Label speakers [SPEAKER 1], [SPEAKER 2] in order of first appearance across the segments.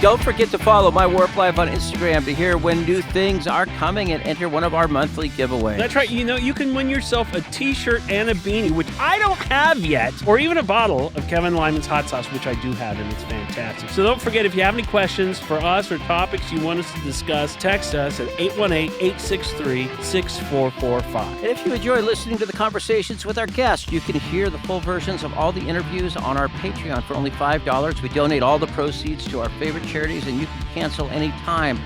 [SPEAKER 1] don't forget to follow My Warp Life on Instagram to hear when new things are coming and enter one of our monthly giveaways.
[SPEAKER 2] That's right. You can win yourself a t-shirt and a beanie, which I don't have yet, or even a bottle of Kevin Lyman's hot sauce, which I do have, and it's fantastic. So don't forget, if you have any questions for us or topics you want us to discuss, text us at 818-863-6445.
[SPEAKER 1] And if you enjoy listening to the conversations with our guests, you can hear the full versions of all the interviews on our Patreon for only $5. We donate all the proceeds to our favorite charities, and you can cancel anytime.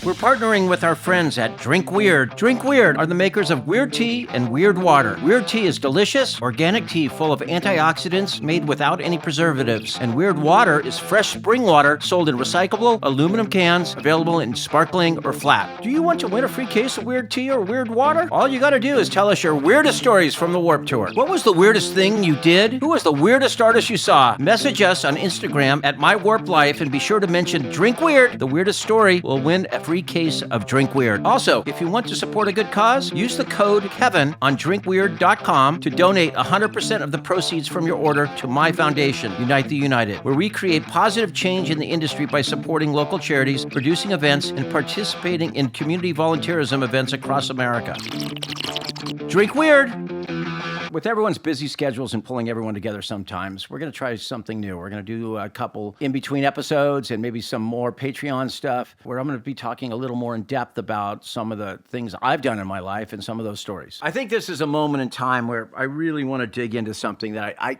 [SPEAKER 1] We're partnering with our friends at Drink Weird. Drink Weird are the makers of Weird Tea and Weird Water. Weird Tea is delicious, organic tea full of antioxidants made without any preservatives. And Weird Water is fresh spring water sold in recyclable aluminum cans, available in sparkling or flat. Do you want to win a free case of Weird Tea or Weird Water? All you gotta do is tell us your weirdest stories from the Warped Tour. What was the weirdest thing you did? Who was the weirdest artist you saw? Message us on Instagram at My Warped Life and be sure to mention Drink Weird. The weirdest story will win a free case of Drink Weird. Also, if you want to support a good cause, use the code Kevin on drinkweird.com to donate 100% of the proceeds from your order to my foundation, Unite the United, where we create positive change in the industry by supporting local charities, producing events, and participating in community volunteerism events across America. Drink Weird! With everyone's busy schedules and pulling everyone together sometimes, we're going to try something new. We're going to do a couple in-between episodes and maybe some more Patreon stuff where I'm going to be talking a little more in depth about some of the things I've done in my life and some of those stories. I think this is a moment in time where I really want to dig into something that I've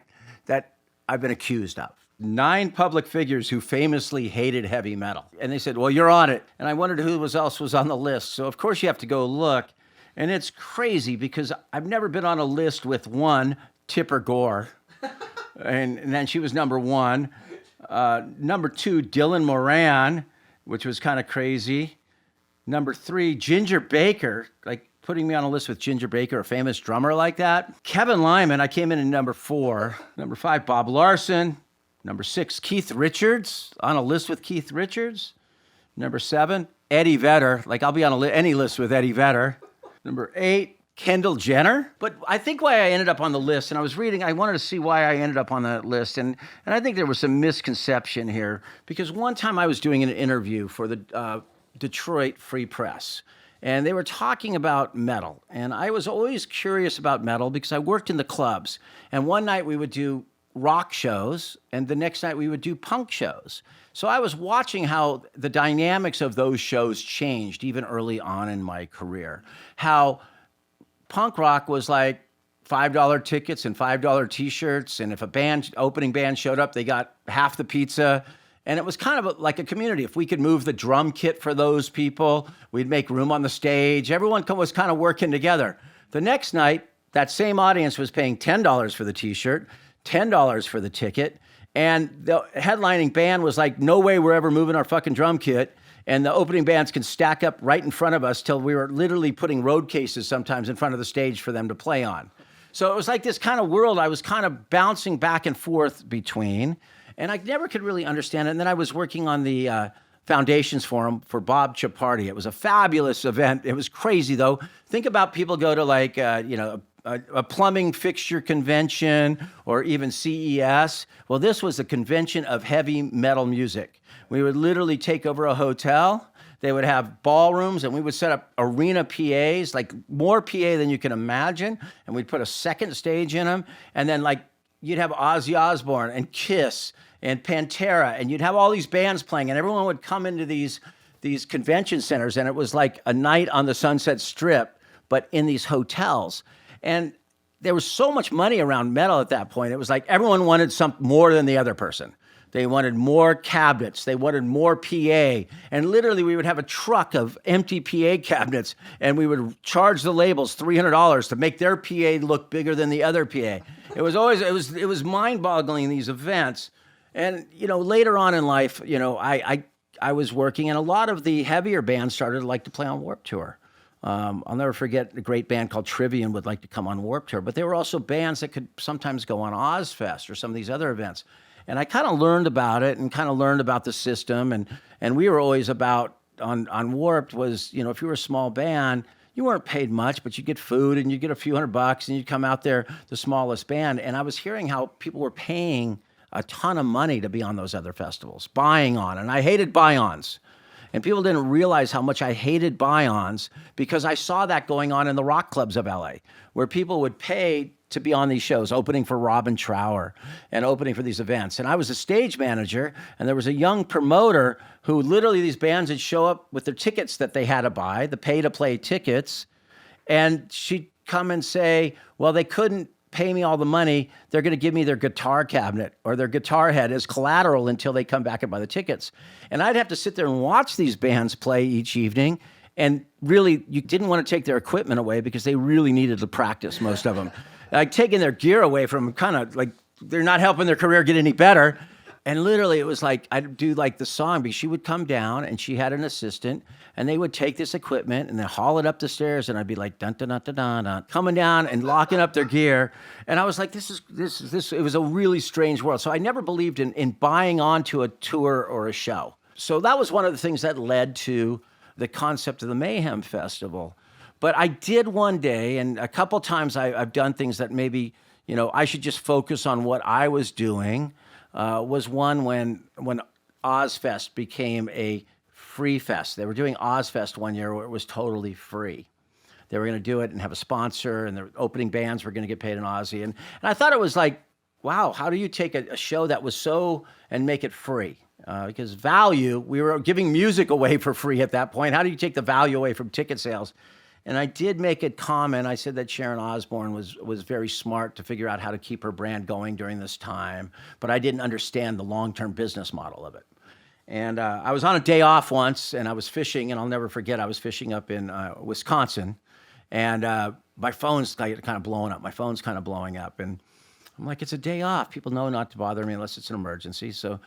[SPEAKER 1] been accused of. 9 public figures who famously hated heavy metal. And they said, well, you're on it. And I wondered who else was on the list. So, of course, you have to go look. And it's crazy because I've never been on a list with one, Tipper Gore. and then she was number 1. Number 2, Dylan Moran, which was kind of crazy. Number 3, Ginger Baker, like putting me on a list with Ginger Baker, a famous drummer like that. Kevin Lyman, I came in at number 4. Number 5, Bob Larson. Number 6, Keith Richards, on a list with Keith Richards. Number 7, Eddie Vedder, like I'll be on any list with Eddie Vedder. Number 8, Kendall Jenner. But I think why I ended up on the list, and I was reading, I wanted to see why I ended up on that list, and I think there was some misconception here, because one time I was doing an interview for the Detroit Free Press, and they were talking about metal, and I was always curious about metal because I worked in the clubs, and one night we would do rock shows, and the next night we would do punk shows. So I was watching how the dynamics of those shows changed even early on in my career. How punk rock was like $5 tickets and $5 t-shirts, and if a opening band showed up, they got half the pizza. And it was kind of like a community. If we could move the drum kit for those people, we'd make room on the stage. Everyone was kind of working together. The next night, that same audience was paying $10 for the t-shirt, $10 for the ticket, and the headlining band was like, no way we're ever moving our fucking drum kit. And the opening bands can stack up right in front of us till we were literally putting road cases sometimes in front of the stage for them to play on. So it was like this kind of world I was kind of bouncing back and forth between, and I never could really understand it. And then I was working on the Foundations Forum for Bob Chiappardi. It was a fabulous event. It was crazy, though. Think about people go to like, a plumbing fixture convention or even CES. Well, this was a convention of heavy metal music. We would literally take over a hotel. They would have ballrooms, and we would set up arena PAs, like more PA than you can imagine, and we'd put a second stage in them, and then like you'd have Ozzy Osbourne and Kiss and Pantera, and you'd have all these bands playing, and everyone would come into these convention centers, and it was like a night on the Sunset Strip, but in these hotels. And there was so much money around metal at that point. It was like everyone wanted something more than the other person. They wanted more cabinets. They wanted more PA. And literally, we would have a truck of empty PA cabinets, and we would charge the labels $300 to make their PA look bigger than the other PA. It was mind-boggling, these events. And, later on in life, I was working, and a lot of the heavier bands started to like to play on Warped Tour. I'll never forget a great band called Trivium would like to come on Warped Tour, but there were also bands that could sometimes go on Ozfest or some of these other events. And I kind of learned about it and kind of learned about the system. And we were always about, on Warped was, if you were a small band, you weren't paid much, but you get food and you get a few $100 and you'd come out there, the smallest band. And I was hearing how people were paying a ton of money to be on those other festivals, buying on, and I hated buy-ons. And people didn't realize how much I hated buy-ons because I saw that going on in the rock clubs of LA, where people would pay to be on these shows, opening for Robin Trower and opening for these events. And I was a stage manager, and there was a young promoter who literally these bands would show up with their tickets that they had to buy, the pay-to-play tickets, and she'd come and say, well, they couldn't pay me all the money. They're going to give me their guitar cabinet or their guitar head as collateral until they come back and buy the tickets. And I'd have to sit there and watch these bands play each evening. And really, you didn't want to take their equipment away because they really needed to practice, most of them. Like taking their gear away from them, kind of like they're not helping their career get any better. And literally, it was like, I'd do like the song, because she would come down and she had an assistant, and they would take this equipment and then haul it up the stairs, and I'd be like, dun, dun, dun, dun, dun, dun, coming down and locking up their gear. And I was like, this. It was a really strange world. So I never believed in buying onto a tour or a show. So that was one of the things that led to the concept of the Mayhem Festival. But I did one day, and a couple times I've done things that maybe, I should just focus on what I was doing. Was one when Ozfest became a free fest. They were doing Ozfest one year where it was totally free. They were going to do it and have a sponsor, and the opening bands were going to get paid in Ozzy. And I thought it was like, wow, how do you take a show that was so and make it free? Because value, we were giving music away for free at that point. How do you take the value away from ticket sales? And I did make a comment. I said that Sharon Osbourne was very smart to figure out how to keep her brand going during this time, but I didn't understand the long-term business model of it. And I was on a day off once, and I was fishing, and I'll never forget, I was fishing up in Wisconsin, and my phone's kind of blowing up. My phone's kind of blowing up, and I'm like, it's a day off. People know not to bother me unless it's an emergency. So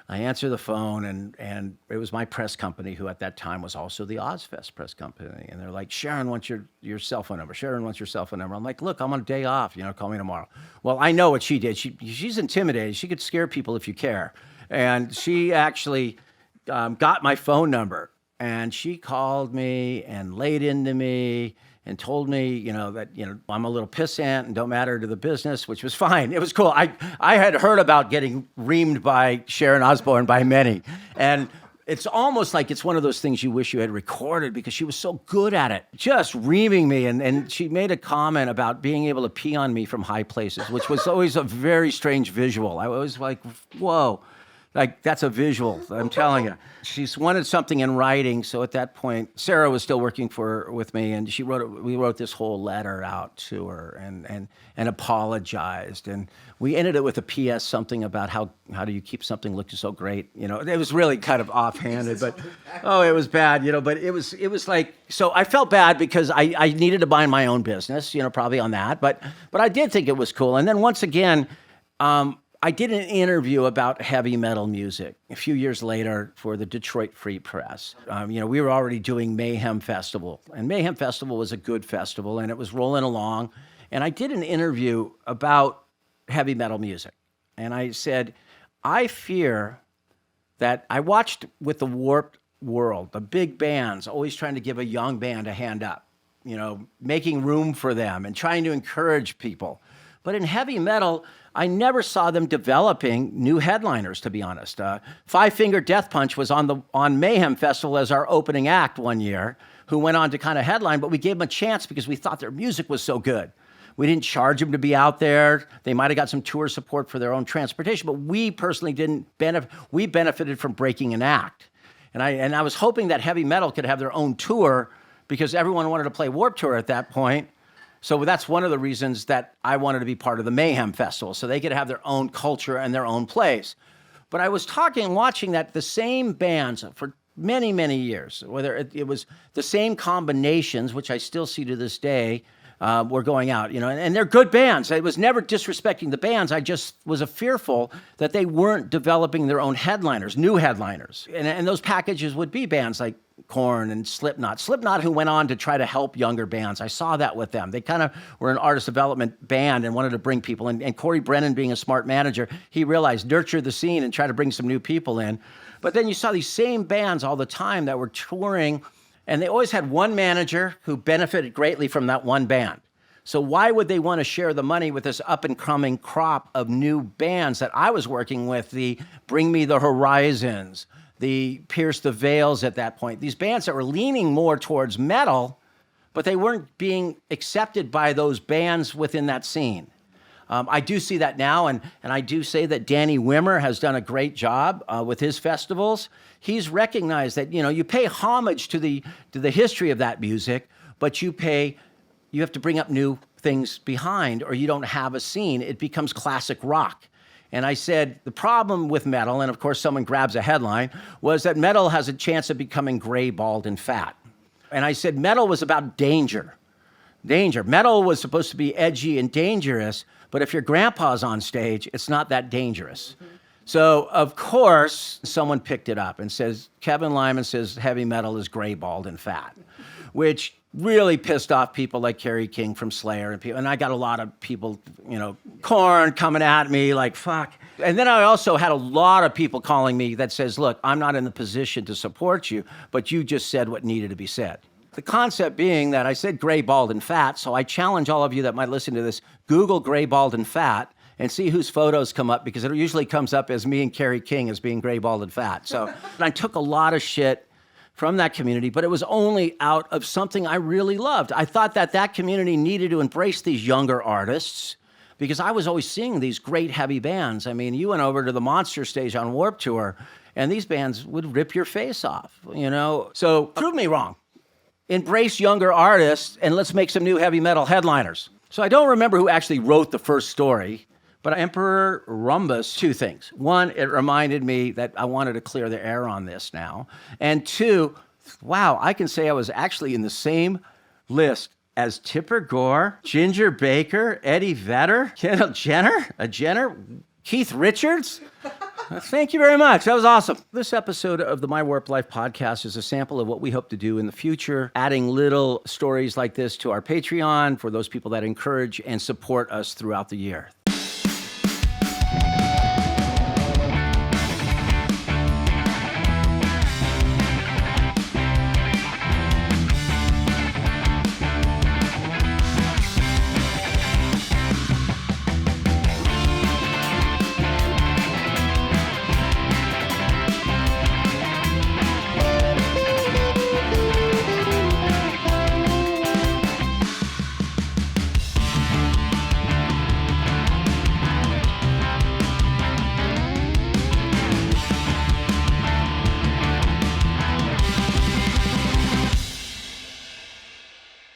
[SPEAKER 1] I answer the phone, and it was my press company, who at that time was also the Ozfest press company. And they're like, Sharon wants your cell phone number. Sharon wants your cell phone number. I'm like, look, I'm on a day off. Call me tomorrow. Well, I know what she did. She's intimidated. She could scare people if you care. And she actually got my phone number. And she called me and laid into me and told me, that, I'm a little pissant and don't matter to the business, which was fine. It was cool. I had heard about getting reamed by Sharon Osbourne by many. And it's almost like it's one of those things you wish you had recorded, because she was so good at it, just reaming me. And she made a comment about being able to pee on me from high places, which was always a very strange visual. I was like, whoa. Like, that's a visual, I'm telling you. She's wanted something in writing, so at that point, Sarah was still working with me, and we wrote this whole letter out to her and apologized. And we ended it with a PS, something about how do you keep something looking so great? It was really kind of offhanded, but, it was bad, but it was like, so I felt bad because I needed to mind my own business, probably on that, but I did think it was cool. And then once again, I did an interview about heavy metal music a few years later for the Detroit Free Press. We were already doing Mayhem Festival, and Mayhem Festival was a good festival, and it was rolling along. And I did an interview about heavy metal music. And I said, I fear that I watched with the Warped World, the big bands always trying to give a young band a hand up, making room for them and trying to encourage people. But in heavy metal, I never saw them developing new headliners, to be honest. Five Finger Death Punch was on Mayhem Festival as our opening act one year, who went on to kind of headline, but we gave them a chance because we thought their music was so good. We didn't charge them to be out there. They might have got some tour support for their own transportation, but we personally didn't benefit. We benefited from breaking an act. And I was hoping that heavy metal could have their own tour, because everyone wanted to play Warped Tour at that point. So that's one of the reasons that I wanted to be part of the Mayhem Festival, so they could have their own culture and their own place. But I was watching that the same bands for many, many years, whether it was the same combinations, which I still see to this day, were going out, and they're good bands. I was never disrespecting the bands. I just was fearful that they weren't developing their own headliners, new headliners. And those packages would be bands like Korn and Slipknot, who went on to try to help younger bands. I saw that with them. They kind of were an artist development band and wanted to bring people in. And Corey Brennan, being a smart manager, he realized nurture the scene and try to bring some new people in. But then you saw these same bands all the time that were touring, and they always had one manager who benefited greatly from that one band. So why would they want to share the money with this up-and-coming crop of new bands that I was working with, the Bring Me the Horizons, the Pierce the Veils at that point, these bands that were leaning more towards metal, but they weren't being accepted by those bands within that scene. I do see that now, and I do say that Danny Wimmer has done a great job with his festivals. He's recognized that, you pay homage to the history of that music, but you have to bring up new things behind, or you don't have a scene. It becomes classic rock. And I said, the problem with metal, and of course someone grabs a headline, was that metal has a chance of becoming gray, bald, and fat. And I said, metal was about danger. Danger. Metal was supposed to be edgy and dangerous, but if your grandpa's on stage, it's not that dangerous. Mm-hmm. So, of course, someone picked it up and says, Kevin Lyman says heavy metal is gray, bald, and fat, which really pissed off people like Kerry King from Slayer and I got a lot of people, Korn coming at me like, fuck. And then I also had a lot of people calling me that says, look, I'm not in the position to support you, but you just said what needed to be said. The concept being that I said gray, bald, and fat, so I challenge all of you that might listen to this, Google gray, bald, and fat, and see whose photos come up, because it usually comes up as me and Kerry King as being gray, bald, and fat. So I took a lot of shit from that community, but it was only out of something I really loved. I thought that community needed to embrace these younger artists, because I was always seeing these great heavy bands. I mean, you went over to the Monster stage on Warped Tour, and these bands would rip your face off, So prove me wrong. Embrace younger artists, and let's make some new heavy metal headliners. So I don't remember who actually wrote the first story, but Emperor Rumbus, two things. One, it reminded me that I wanted to clear the air on this now. And two, wow, I can say I was actually in the same list as Tipper Gore, Ginger Baker, Eddie Vedder, Kendall Jenner, Keith Richards. Thank you very much. That was awesome. This episode of the My Warped Life podcast is a sample of what we hope to do in the future, adding little stories like this to our Patreon for those people that encourage and support us throughout the year.